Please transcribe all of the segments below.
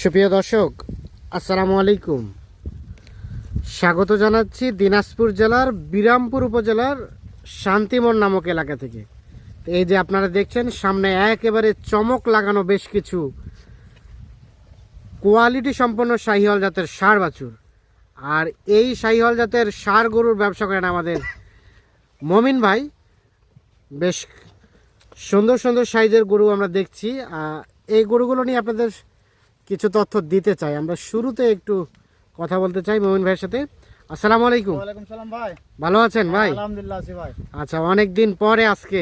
সুপ্রিয় দর্শক, আসসালামু আলাইকুম। স্বাগত জানাচ্ছি দিনাজপুর জেলার বিরামপুর উপজেলার শান্তিমন নামক এলাকা থেকে। তো এই যে আপনারা দেখছেন সামনে একেবারে চমক লাগানো বেশ কিছু কোয়ালিটি সম্পন্ন শাহিওয়াল জাতের ষাঁড় বাছুর। আর এই শাহিওয়াল জাতের ষাঁড় গরুর ব্যবসা করেন আমাদের মমিন ভাই। বেশ সুন্দর সুন্দর সাইজের গরু আমরা দেখছি। এই গরুগুলো নিয়ে আপনাদের কিছু তথ্য দিতে চাই। আমরা শুরুতে একটু কথা বলতে চাই মমিন ভাইয়ের সাথে। আসসালামু আলাইকুম। ওয়ালাইকুম সালাম ভাই। ভালো আছেন ভাই? আলহামদুলিল্লাহ আছি ভাই। আচ্ছা, অনেক দিন পরে আজকে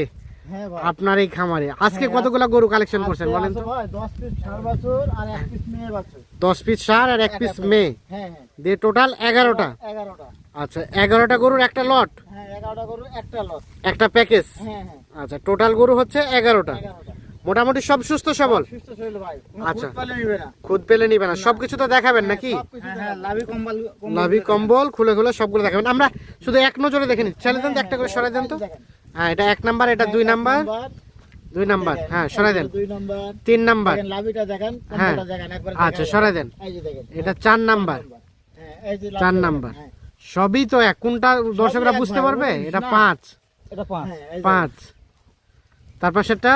হ্যাঁ ভাই। আপনার এই খামারে আজকে কতগুলা গরু কালেকশন করছেন বলেন তো? ভাই 10 পিস ষাঁড় বাছুর আর 1 পিস মেয়ে বাছুর। 10 পিস ষাঁড় আর 1 পিস মেয়ে, হ্যাঁ হ্যাঁ, দিয়ে টোটাল 11টা। 11টা। আচ্ছা, 11টা গরুর একটা লট, হ্যাঁ 11টা গরু একটা লট। একটা প্যাকেজ। হ্যাঁ হ্যাঁ, আচ্ছা, টোটাল গরু হচ্ছে 11টা। 11টা। মোটামুটি সব সুস্থ সবল? সুস্থ শরীর ভাই, কোনো আচ্ছা। খুঁত পালে নিবে না। খুদ পেলে নিবে না, সবকিছু তো দেখাবেন নাকি? হ্যাঁ হ্যাঁ, লাভি কম্বল লাভি কম্বল খুলে খুলে সবগুলো দেখাবেন। আমরা শুধু এক নজরে দেখে নিই। ছেলে দেন তো, একটা করে সরাই দেন তো। হ্যাঁ, এটা 1 নাম্বার, এটা 2 নাম্বার, 2 নাম্বার। হ্যাঁ, সরাই দেন। 2 নাম্বার, 3 নাম্বার। দেখেন লাভিটা দেখেন, হ্যাঁ। কম্বলটা দেখেন একবার। আচ্ছা, সরাই দেন। এই যে দেখেন, এটা 4 নাম্বার। হ্যাঁ এই যে 4 লাভি নাম্বার। দেখেন, হ্যাঁ। সবই তো এক, কোনটা দর্শকরা এক বুঝতে ভাই, পারবে? ওটা এটা না। 5। এটা 5। হ্যাঁ এই যে 5। তারপর সেটা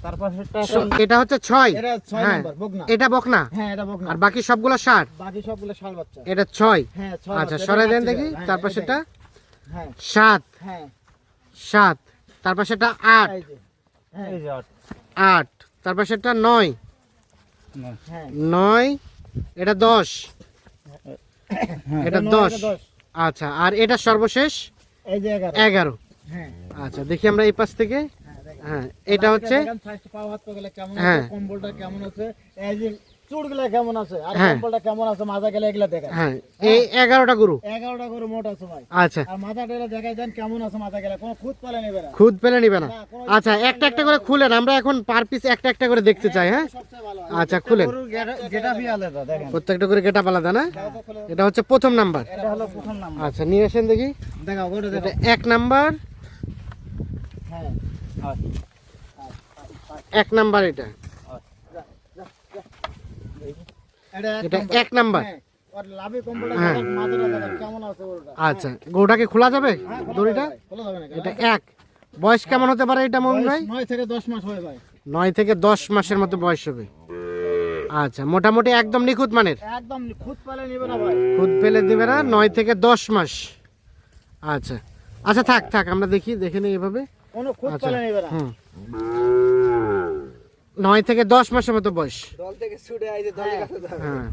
তারপর সেটা এটা হচ্ছে 6। এটা 6 হ্যাঁ, নাম্বার বকনা। এটা বকনা। হ্যাঁ এটা বকনা। আর বাকি সবগুলো 60। বাকি সবগুলো ষাঁড় বাচ্চা। এটা 6। হ্যাঁ 6। আচ্ছা, সরাই দেন দেখি। তারপর সেটা হ্যাঁ 7। হ্যাঁ 7। তারপর সেটা 8। এই যে, হ্যাঁ এই যে 8। তারপর সেটা 9। হ্যাঁ 9। এটা 10। এটা 10। 10। আচ্ছা, আর এটা সর্বশেষ এই যে 11। 11। হ্যাঁ আচ্ছা, দেখি আমরা এই পাশ থেকে। হ্যাঁ দেখেন। হ্যাঁ, এটা হচ্ছে দেখেন সাইজ পাও হাত পা গেলে কেমন হ্যাঁ। আছে, কম্বলটা কেমন আছে, এই যে চুড়গুলা কেমন আছে, আর হ্যাঁ। কম্বলটা কেমন আছে, মাজা গেলে এগুলা দেখেন। হ্যাঁ, এই 11টা গরু। 11টা করে মোট আছে ভাই। আচ্ছা, আর মাথাটা দেখাই দেন কেমন আছে, মাথা গেলে কোনো খুঁত পালে নেবে না। খুদ পেলে নিবে না। না, কোনো আচ্ছা, একটা একটা করে খুলেন, আমরা এখন পার পিস একটা একটা করে দেখতে চাই। হ্যাঁ, সবচেয়ে ভালো হয়। আচ্ছা, খুলেন। গরুর যেটা ভি আলাদা দেখেন। প্রত্যেকটা করে গেটা আলাদা না? এটা হচ্ছে প্রথম নাম্বার। এটা হলো প্রথম নাম্বার। আচ্ছা, নিয়ে আসেন দেখি। দেখাও গরু এটা দেখো। 1 নাম্বার। হ্যাঁ 1 নাম্বার এটা। এটা 1 নাম্বার। হ্যাঁ, আর লাভি কম্বলটা হ্যাঁ। দেখেন, মাথাটা দেখেন কেমন আছে গরুটা। আচ্ছা, গরুটাকে খোলা যাবে হ্যাঁ, খোলা দড়িটা? যাবে ভাই, খোলা যাবে না কেন? এটা 1। বয়স কেমন হতে পারে এটা মমিন ভাই? 9 থেকে 10 মাস হয় ভাই। 9 থেকে 10 মাসের মতো বয়স হবে। আচ্ছা, মোটামুটি একদম নিখুঁত মানের। একদম খুদ পালে নিবে না ভাই। খুদ পেলে দিবে না। 9 থেকে 10 মাস। আচ্ছা আচ্ছা, থাক থাক, আমরা দেখে নিই এভাবে। কোনো খুদ আচ্ছা, পালে নিবে না। হুম। 9 থেকে 10 মাসের মতো বয়স। দল থেকে ছুটে আইছে দলের কাছে যাবে। হ্যাঁ,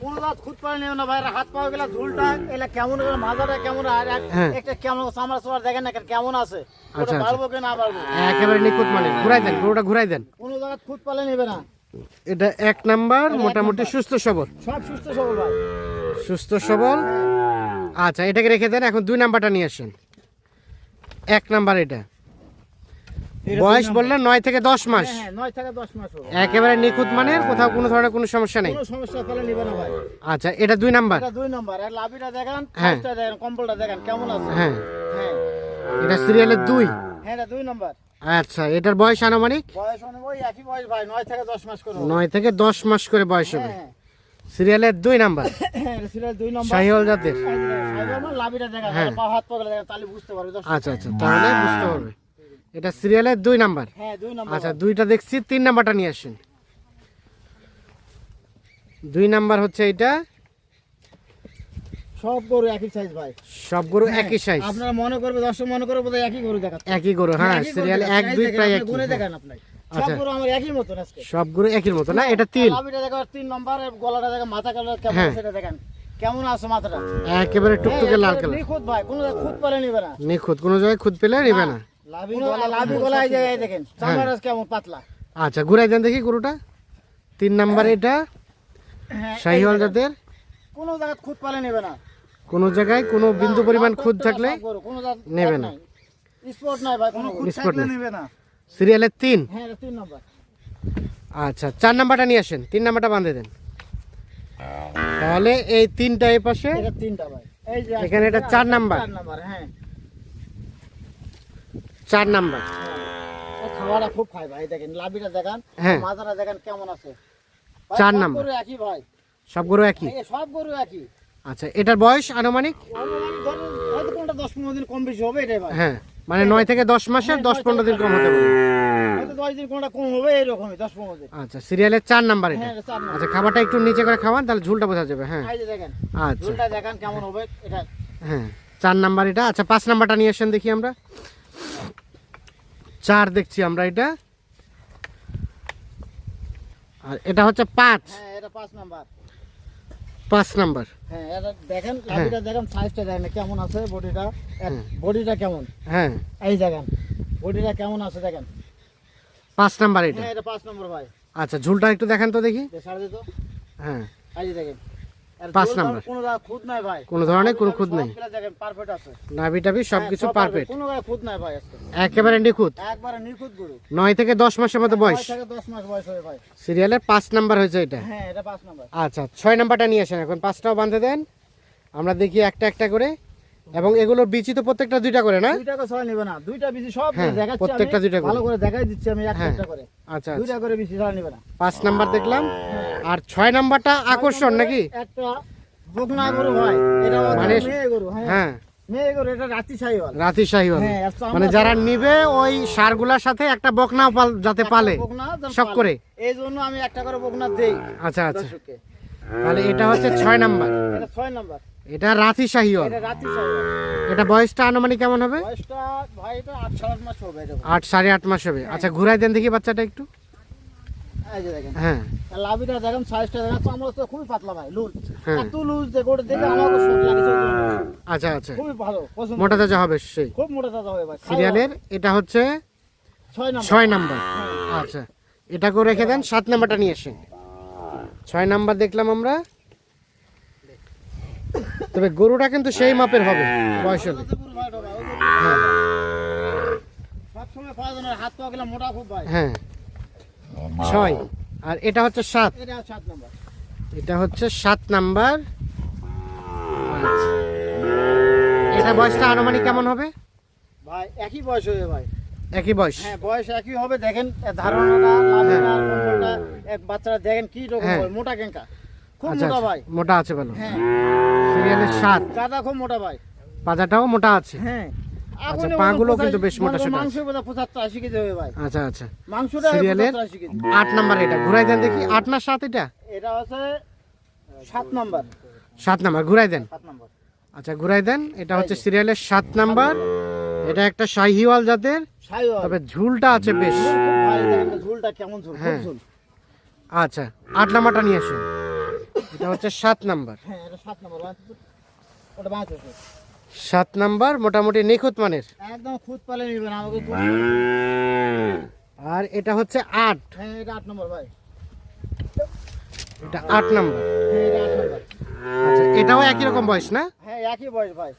কোন রাত খুদ পালে নিবে না ভাই। হাত পা গেলা ঝুলটা এলা কেমন করে, মাথাটা কেমন, আর হ্যাঁ। একটা কেমন চামড়া চামড়া দেখেন না কেমন আছে, ওটা আচ্ছা। পারবো কি না পারবো। একেবারে নিখুঁত মানের। ঘুরাই দেন, গরুটা ঘুরাই দেন। কোন জায়গা খুদ পালে নিবে না। এটা 1 নাম্বার, এটা এক মোটামুটি নাম্বার। সুস্থ সবল। সব সুস্থ সবল ভাই। সুস্থ সবল। আচ্ছা, এটাকে রেখে দেন। এখন 2 নাম্বারটা নিয়ে আসেন। 1 নাম্বার এটা। এটা বয়স 2 বললেন 9 থেকে 10 মাস। হ্যাঁ হ্যাঁ 9 থেকে 10 মাস হবে। একেবারে নিখুঁত মানের, কোথাও কোনো ধরনের কোনো সমস্যা নেই। কোনো সমস্যা পালে নিবে না ভাই। আচ্ছা, এটা 2 নাম্বার। এটা 2 নাম্বার। আর লাভিটা দেখেন, হ্যাঁ। সাইজটা দেখেন, কম্বলটা দেখেন কেমন আছে। হ্যাঁ, হ্যাঁ এটা সিরিয়ালের 2। হ্যাঁ এটা 2 নাম্বার। আচ্ছা, এটার বয়স আনুমানিক বয়স অনেক ওই একই বয়স ভাই, 9 থেকে 10 মাস করে হবে। 9 থেকে 10 মাস করে বয়স হবে। হ্যাঁ সিরিয়ালের 2 নাম্বার, হ্যাঁ এটা সিরিয়াল 2 নাম্বার। শাহিওয়াল জাতের। সাইবার লাভিটা দেখেন, হ্যাঁ। পা হাত পা গেলে দেখেন, তাহলে বুঝতে পারবে দর্শক। আচ্ছা আচ্ছা, তাহলে বুঝতে পারবে। এটা সিরিয়ালের 2 নাম্বার। হ্যাঁ 2 নাম্বার। আচ্ছা, 2টা দেখছি। 3 নাম্বারটা নিয়ে আসেন। 2 নাম্বার হচ্ছে এটা। সব গরু একই সাইজ ভাই। সব গরু একই সাইজ। আপনারা মনে করবে, দর্শক মনে করবে বোধহয় একই গরু দেখাচ্ছে। একই গরু। হ্যাঁ, একই গরু সিরিয়াল দেখাচ্ছে, 1 2 দেখেন, প্রায় আপনি একই। ঘুরে দেখেন আপনি। সব আচ্ছা। গরু আমার একই মতন আজকে। সব গরু একই মতো না? এটা 3। লাভিটা দেখো 3 নাম্বার, আর গলাটা দেখেন, মাথা কালার কেমন হ্যাঁ। সেটা দেখেন কেমন আছে মাথাটা। একেবারে টুকটুকে লাল কালার। নিখুঁত ভাই, কোনো খুদ পালে নিবে না। নিখুঁত, কোনো জায়গায় খুদ পেলে নিবে না। লাভি গলা এই জায়গায় দেখেন, চামড়া কেমন পাতলা। আচ্ছা, ঘুরাই দেন দেখি গরুটা। 3 নাম্বার এটা, হ্যাঁ শাহিওয়াল জাতের। কোনো জায়গায় খুদ পালে নেবে না। কোনো জায়গায় কোনো বিন্দু পরিমাণ খুদ থাকলে নেবে না। স্পট নাই ভাই, কোনো খুদ স্পট থাকলে নেই। নেবে না। সিরিয়ালের 3। হ্যাঁ এটা 3 নাম্বার। আচ্ছা, 4 নাম্বারটা নিয়ে আসেন। 3 নাম্বারটা বাঁধে দেন। তাহলে এই 3টা এই পাশে, এটা 3টা ভাই। এই যে এখানে এটা 4 নাম্বার। 4 নাম্বার। হ্যাঁ 4 নাম্বার। খাওয়াটা খুব খায় ভাই, দেখেন লাভিটা দেখেন, হ্যাঁ। মাথাটা দেখেন কেমন আছে। চার সব নাম্বার। গরু একই ভাই, সব গরু একই। এই সব গরু একই। আচ্ছা, এটার বয়স আনুমানিক? অনুমানিক ধরুন হয়তো কোনটা 10-15 দিন কম বেশি হবে এটাই ভাই। হ্যাঁ, মানে 9 থেকে 10 মাসের 10-15 দিন কম হতে পারে। হয়তো 10 দিন কোনটা কম হবে এরকমই 10-15 দিন। আচ্ছা, সিরিয়ালের 4 নাম্বার এটা। হ্যাঁ, এটা 4 নাম্বার। আচ্ছা, খাবারটা একটু নিচে করে খাওয়ান, তাহলে ঝুলটা বোঝা যাবে। হ্যাঁ এই যে দেখেন, আচ্ছা, ঝোলটা দেখেন কেমন হবে এটা। হ্যাঁ 4 নাম্বার এটা। আচ্ছা, 5 নাম্বারটা নিয়ে আসেন দেখি আমরা। 4 দেখছি আমরা এটা, আর এটা হচ্ছে 5। হ্যাঁ, এটা 5 নাম্বার। 5 নাম্বার। হ্যাঁ, এটা দেখেন, লাভিটা দেখেন, সাইজটা দেখেন কেমন আছে, বডিটা বডিটা কেমন, হ্যাঁ এই দেখেন বডিটা কেমন আছে দেখেন। 5 নাম্বার এটা। হ্যাঁ, এটা 5 নম্বর ভাই। আচ্ছা, ঝুলটা একটু দেখান তো দেখি। ছাড় দিত, হ্যাঁ এই যে দেখেন। আর 5 ঝোল নাম্বার। কোনো জায়গায় খুঁত নাই ভাই, কোনো ধরনের কোনো খুঁত নেই। সবগুলা দেখেন পারফেক্ট আছে। নাভি টাভি সবকিছু হ্যাঁ, সব পারফেক্ট, কোনো জায়গায় খুঁত নাই ভাই আজকে। একেবারে নিখুঁত। একবারে নিখুঁত গরু। 9 থেকে 10 মাসের মতো বয়স। 9 থেকে 10 মাস বয়স হবে ভাই। সিরিয়ালের 5 নাম্বার হয়েছে এটা। হ্যাঁ, এটা 5 নাম্বার। আচ্ছা, 6 নাম্বারটা নিয়ে আসেন এখন। 5টাও বাঁধে দেন, আমরা দেখি একটা একটা করে। এবং এগুলোর বিচি তো প্রত্যেকটা 2টা করে না? দুইটা করে ছড়া নিবে না, দুইটা বিচি সব হ্যাঁ, দেখাচ্ছি প্রত্যেকটা আমি, দুইটা করে। ভালো করে দেখাই দিচ্ছি আমি একটা হ্যাঁ। একটা করে। আচ্ছা দুইটা করে বিচি ছড়া নিবে না। 5 নাম্বার দেখলাম, আর 6 নাম্বারটা আকর্ষণ নাকি? একটা বকনা গরু ভাই, এটা মানে মেয়ে গরু। হ্যাঁ, হ্যাঁ, মেয়ে গরু, এটা রাতি সাইওয়াল। রাতি শাহিওয়াল। হ্যাঁ, আর চামড়া মানে যারা নিবে ওই সারগুলার সাথে একটা বকনাও যাতে পালে বকনা যেন শখ পালে। করে। এই জন্য আমি একটা করে বকনা দেই আচ্ছা আচ্ছা, দর্শককে। তাহলে এটা হচ্ছে 6 নাম্বার। এটা 6 নাম্বার। এটা রাতি শাহিওয়াল। এটা রাতি সাইওয়াল। এটা বয়সটা আনুমানিক কেমন হবে? বয়সটা ভাই এটা 8-8 মাস হবে এটা। 8-8.5 মাস হবে। আচ্ছা, ঘুরাই দেন দেখি বাচ্চাটা একটু। এই যে দেখেন, হ্যাঁ আর লাভিটা দেখেন, সাইজটা দেখেন, চামড়া তো খুবই পাতলা ভাই, লুজ। হ্যাঁ। এত লুজ যে গোটা দেখে আমাকে শখ লাগছে। আচ্ছা আচ্ছা, খুবই ভালো, পছন্দ। মোটা তাজা হবে সেই। খুব মোটা তাজা হবে ভাই। সিরিয়ালের এটা হচ্ছে 6 নাম্বার। 6 নাম্বার। আচ্ছা, এটা করে রেখে দেন। 7 নাম্বারটা নিয়ে এসেন। 6 নাম্বার দেখলাম আমরা, তবে গরুটা কিন্তু সেই মাপের হবে বয়স হলে। হ্যাঁ সব সময় পাওয়া যায় না, হাত পা গেলে মোটা খুব ভাই। হ্যাঁ 6, আর এটা হচ্ছে 7। এটা 7 নাম্বার। এটা হচ্ছে 7 নাম্বার। আচ্ছা, এটা বয়সটা আনুমানিক কেমন হবে? ভাই একই বয়স হবে ভাই। একই বয়স। হ্যাঁ, বয়স একই হবে। দেখেন এর ধারণাটা, লাভিটা, কম্বলটা, এক বাচ্চারা দেখেন কি রকম হ্যাঁ। হয়, মোটা কেঙ্কা, খুব আচ্ছা মোটা আচ্ছা, ভাই। মোটা আছে ভালো। হ্যাঁ, সিরিয়ালের 7, গাদা খুব মোটা ভাই। পাজাটাও মোটা আছে। হ্যাঁ, আচ্ছা, পাগুলো কিন্তু বেশ মোটা সোটা মাংস আছে। বোধহয় 75-80 কেজি হবে ভাই। আচ্ছা আচ্ছা, মাংসটা সিরিয়ালের 75-80 কেজি। 8 নাম্বার। এটা ঘুরাই দেন দেখি। 8 না 7 এটা? এটা হচ্ছে 7 নাম্বার। 7 নাম্বার, ঘুরাই দেন। 7 নাম্বার। আচ্ছা, ঘুরাই দেন। এটা হচ্ছে সিরিয়ালের 7 নাম্বার। এটা একটা শাহিওয়াল জাতের, সাইওয়াল। তবে ঝুলটা আছে বেশ। খুব ভাই, দেখেন তো ঝুলটা কেমন ঝুল, খুব হ্যাঁ। ঝুল। আচ্ছা, 8 নাম্বারটা নিয়ে আসুন। এটা হচ্ছে 7 নাম্বার। হ্যাঁ, এটা 7 নাম্বার। ওটা বাঁচছে 7 নাম্বার, মোটামুটি নিখুঁত মানের। একদম খুদ পালে নিবেন আমাকে। আর এটা হচ্ছে 8। হ্যাঁ, এটা 8 নম্বর ভাই। এটা 8 নাম্বার। হ্যাঁ, এটা 8 নম্বর। আচ্ছা, এটাও একই রকম বয়স না? হ্যাঁ, একই বয়স ভাই।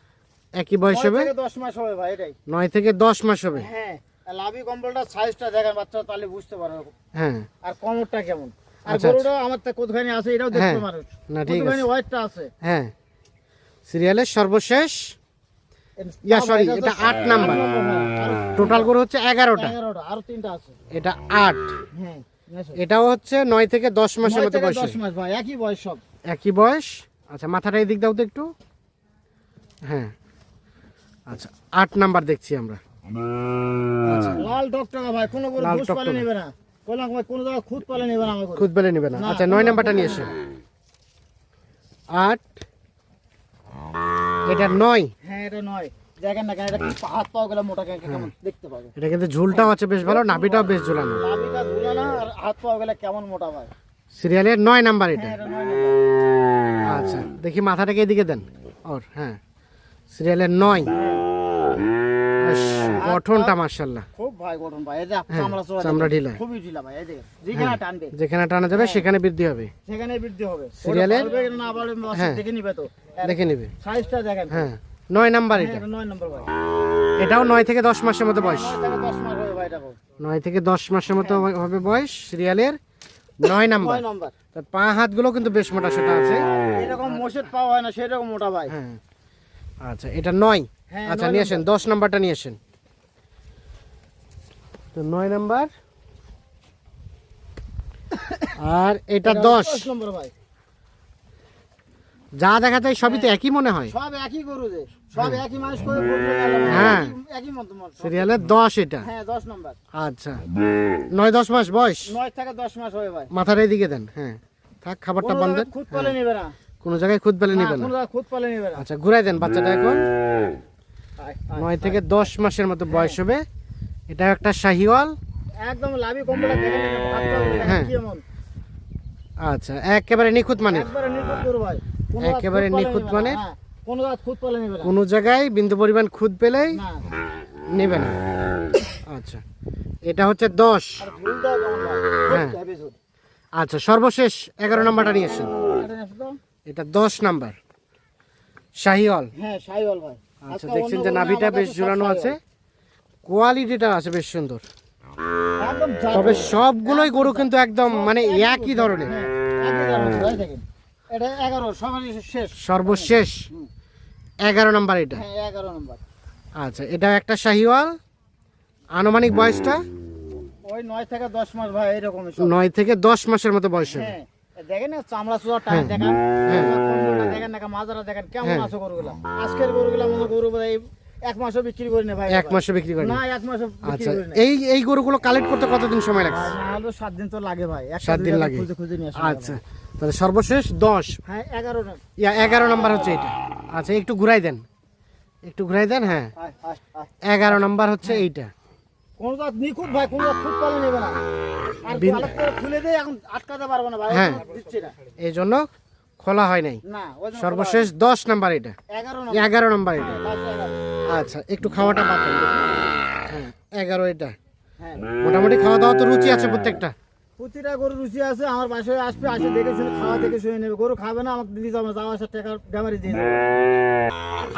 একই বয়স 9 হবে, থেকে 10 মাস হবে ভাই এটাই। 9 থেকে 10 মাস হবে। হ্যাঁ, আর লাভি কম্বলটা সাইজটা দেখেন, বাচ্চা তাহলে বুঝতে পারবে। হ্যাঁ আর কমরটা কেমন, আর আচ্ছা, গরুটা আমার তো কতখানি আছে এটাও দেখতে হ্যাঁ। মানুষ। না, ঠিক আছে। কতখানি ওয়েটটা আছে। হ্যাঁ, সিরিয়ালের সর্বশেষ, ইয়া সরি, এটা 8 নাম্বার। টোটাল গরু হচ্ছে 11টা। 11টা, আরো 3টা আছে। এটা 8। হ্যাঁ, নেছো। এটাও হচ্ছে 9 থেকে 10 মাসের 9 মতো থেকে বয়স। 10 মাস ভাই, একই বয়স সব। একই বয়স। আচ্ছা, মাথাটা এই দিক দাও তো একটু। হ্যাঁ, আচ্ছা, 8 নাম্বার দেখছি আমরা। আচ্ছা, লাল টকটকা ভাই, কোনো গরু লাল ঘুষ পালে টকটকা। নেবে না। বললাম ভাই, কোনো জায়গায় খুদ পালে নেবে না আমার গরু। খুদ বেলে নিবে না। না, আচ্ছা, 9 নাম্বারটা নিয়ে এসে। 8, এটা 9। হ্যাঁ, এটা 9। দেখেন না কেন, এটা কি হাত পাও গেলে মোটা কেমন দেখতে পাবে। এটা কিন্তু ঝুলটাও আছে বেশ ভালো, নাভিটাও বেশ ঝুলানো। লাভিটা ঝুলে না, আর হাত পাও গেলে কেমন মোটা ভাই। সিরিয়ালের 9 নাম্বার এটা। হ্যাঁ, এটা 9 নম্বর। আচ্ছা, দেখি মাথাটাকে এদিকে দেন। ওর হ্যাঁ, সিরিয়ালের 9। বেশ গঠনটা মাশাআল্লাহ, খুব ভাই গঠন ভাই, এই যে হ্যাঁ, চামড়া চড়া চামড়া দেখেন, ঢিলা। খুবই ঢিলা ভাই। এই যে যেখানে টানবে যেখানে টানা যাবে সেখানে বৃদ্ধি হবে। সেখানে বৃদ্ধি হবে। সিরিয়ালের- ওটা পারবে না পারবে না, হ্যাঁ। দেখে নিবে তো। দেখে নিবে। সাইজটা দেখেন। হ্যাঁ, 9 নাম্বার হ্যাঁ, এটা। এটা 9 নম্বর ভাই। এটাও 9 থেকে 10 মাসের মতো বয়স। 9 থেকে 10 মাস হবে ভাই এটা। 9 থেকে 10 মাসের মতো হবে বয়স। সিরিয়ালের 9 নাম্বার। 9 নম্বর। তার পা হাতগুলো কিন্তু বেশ মোটা সোটা আছে। এরকম মোষের পাওয়া হয় না, সেরকম মোটা ভাই। হ্যাঁ, আচ্ছা, এটা 9। হ্যাঁ, আচ্ছা, 9 নিয়ে আসেন 10 নাম্বারটা নিয়ে আসেন। তো 9 নাম্বার। আর এটা 10। 10 নম্বর ভাই। যা দেখা যায় সবই তো একই মনে হয়। সব একই গরু যে, সব একই মানুষ করে বলতে গেলাম। হ্যাঁ। একই মত মত। সিরিয়ালের 10 এটা। হ্যাঁ 10 নম্বর। আচ্ছা 9-10 মাস বয়স। 9 থেকে 10 মাস হয় ভাই। মাথার এদিকে দেন। হ্যাঁ থাক, খাবারটা বান দেন। খুদ পালে নেবে না। কোনো জায়গায় খুদ পেলে নিবে না। কোনো খুদ পালে নেবে না। আচ্ছা ঘুরাই দেন বাচ্চাটা এখন। আয়, 9 থেকে 10 মাসের মতো বয়স হবে। এটা একটা শাহিওয়াল। একদম লাভি কম্বলটা দেখেন না, ভাত খাওয়া হ্যাঁ। কি এমন। আচ্ছা একেবারে নিখুঁত মানের। একবারে নিখুঁত গরু ভাই। কোনো রাত একেবারে খুদ পালে নিখুঁত নেবে না। মানের। হ্যাঁ, কোনো রাত খুদ পালে নেবে না। কোনো জায়গায় বিন্দু পরিমাণ খুদ পেলেই না। নেবে না। আচ্ছা এটা হচ্ছে 10। আর ঝুলটা কেমন ভাই? হ্যাঁ। খুব heavy ঝুল। আচ্ছা সর্বশেষ 11 নাম্বারটা নিয়ে এসেছেন। এটা নেছো তো? এটা 10 নাম্বার শাহিওয়াল। হ্যাঁ, সাইওয়াল ভাই। আচ্ছা আজকে দেখছেন অন্য যে গরু না, নাভিটা আমার বেশ কাছে সব ঝুলানো আছে, সাইওয়াল। কোয়ালিটিটা আছে বেশ সুন্দর। একদম তবে সবগুলোই গরু কিন্তু একদম মানে একই ধরনের। হ্যাঁ, একই ধরনের ভাই দেখেন। এটা 11 সবার শেষ। সর্বশেষ 11 নাম্বার এটা। হ্যাঁ 11 নম্বর। আচ্ছা এটা একটা শাহিওয়াল। আনুমানিক বয়সটা ওই 9 থেকে 10 মাস ভাই এরকমই সব। 9 থেকে 10 মাসের মতো বয়স হবে। হ্যাঁ, দেখেন না চামড়া চুয়া টাইট দেখেন। হ্যাঁ। কম্বলটা দেখেন না, মাজারা দেখেন কেমন হ্যাঁ। আছে গরুগুলা। আজকের গরুগুলা মনে গরু ভাই 1 মাসও বিক্রি করি না ভাই। 1 মাসে বিক্রি করেন? না 1 মাসও বিক্রি আচ্ছা করি না। এই গরুগুলো কালেক্ট করতে কতদিন সময় লাগছে? না হলো 7 দিন তো লাগে ভাই। 7 দিন লাগে। খুঁজে খুঁজে নিয়ে আসা। আচ্ছা তাহলে সর্বশেষ 10। হ্যাঁ 11 না। 11 নাম্বার হচ্ছে এটা। আচ্ছা একটু ঘুরাই দেন, একটু ঘুরাই দেন। হ্যাঁ আয় আয় আয়। 11 নাম্বার হচ্ছে এইটা। কোন জাত নিখুঁত ভাই, কোন জাত খুব পালে নেবে না। আর আলাদা করে খুলে দেই, এখন আটকাতে পারবো না ভাই। হ্যাঁ। এখন দিচ্ছি না। এই জন্য খোলা হয় নাই। না, ওই জন্য সর্বশেষ 10 নাম্বার এটা। 11 না। 11 নাম্বার এটা। লাস্ট 11। আচ্ছা একটু খাওয়াটা পাতেন। হ্যাঁ 11 এটা। হ্যাঁ। মোটামুটি খাওয়া দাওয়া তো রুচি আছে প্রত্যেকটা। প্রতিটা গরু রুচি আছে। আমার বাসায় আসবে, আসে দেখে শুনে খাওয়া দেখে শুনে নেবে। গরু খাবে না, আমাকে দিতে হবে, যাওয়া আসার টাকা ড্যামারি দিয়ে দেবে।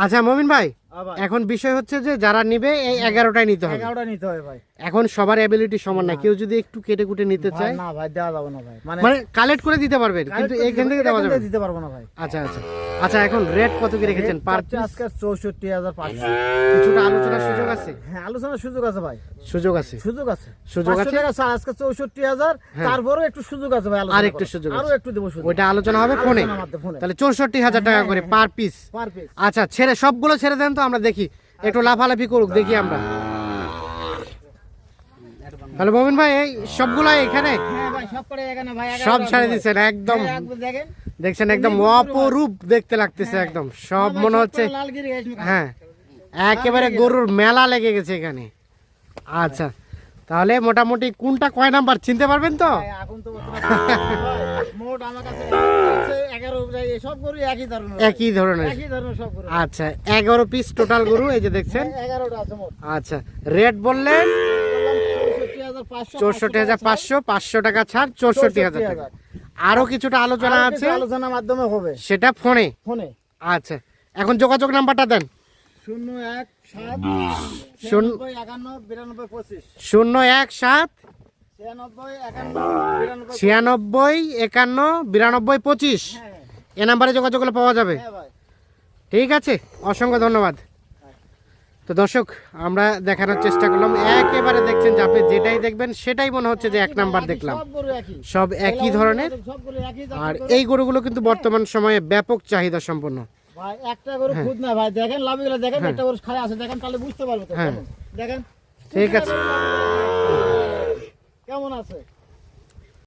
আচ্ছা মমিন ভাই আবার এখন বিষয় হচ্ছে যে যারা নিবে এই 11টাই নিতে হবে। 11টা নিতে হবে ভাই। এখন সবার অ্যাবিলিটি সমান না, কেউ যদি একটু কেটে কুটে নিতে ভাই, চায় না ভাই দেওয়া যাবে না ভাই। মানে কালেক্ট করে দিতে পারবেন, কিন্তু এখান থেকে দেওয়া যাবে না। দিতে পারবো না ভাই। আচ্ছা আচ্ছা আচ্ছা এখন রেট কত কি রেখেছেন পার হচ্ছে আজকে 64,500। কিছুটা আলোচনার সুযোগ আছে? হ্যাঁ আলোচনার সুযোগ আছে ভাই। সুযোগ আছে। সুযোগ আছে। সুযোগ 500 আছে? টাকা ছাড়, আজকে 64,000। তারপরও একটু সুযোগ আছে ভাই। আর একটু সুযোগ আরো আছে। একটু দেবো সুযোগ। ওইটা আলোচনা হবে ফোনে। আলোচনার মাধ্যমে, ফোনে। তাহলে 64,000 টাকা করে পার পিস। Per piece. আচ্ছা ছেড়ে সবগুলো ছেড়ে দেন তো আমরা দেখি, একটু লাফালাফি করুক দেখি আমরা। তাহলে মমিন ভাই এই সবগুলো এখানে হ্যাঁ ভাই সব করে এখানে ভাই 11 সব টাকা ছেড়ে ভাই। দিচ্ছেন একদম। হ্যাঁ, একদম দেখেন। দেখছেন একদম অপরূপ দেখতে লাগতেছে একদম। সব ভাই, মনে সব হচ্ছে করে লালগিরি ঘাস মেখা। হ্যাঁ একেবারে গরুর মেলা লেগে গেছে এখানে। আচ্ছা তাহলে মোটামুটি কোনটা কয় নাম্বার চিনতে পারবেন তো? ভাই, এখন তো বর্তমানে ভাই, মোট আমার কাছে আছে 11 ভাই, সব গরু একই ধরনের। একই ধরনের। একই ধরনের সব গরু। আচ্ছা 11 পিস টোটাল গরু এই যে দেখছেন। 11টা আছে মোট। আচ্ছা রেট বললেন 64,500। 64,500, 500 টাকা ছাড় 64,000 টাকা। আরো কিছুটা আলোচনা আর আছে কিছু আলোচনার মাধ্যমে হবে সেটা ফোনে। ফোনে। আচ্ছা এখন যোগাযোগ নাম্বারটা দেন। 017 শূন্য- 91 92 25। 017 96 51 92 96 51 92 25 হ্যাঁ এ নাম্বারে যোগাযোগ করলে পাওয়া যাবে। হ্যাঁ ভাই। ঠিক আছে অসংখ্য ধন্যবাদ। তো দর্শক আমরা দেখানোর চেষ্টা করলাম, একেবারে দেখছেন যে আপনি যেটাই দেখবেন সেটাই মনে হচ্ছে যে 1 নাম্বার দেখলাম। সব গরু একই। সব একই ধরনের। সব গরু একই জাতের আর গরু। এই গরুগুলো কিন্তু বর্তমান সময়ে ব্যাপক চাহিদা সম্পন্ন। ভাই একটা গরু খুদ না ভাই, দেখেন লাভিগুলো দেখেন, একটা গরু খারাপ আছে দেখেন, তাহলে বুঝতে পারবে তো। হ্যাঁ। কেমন। দেখেন ঠিক আছে। কেমন আছে।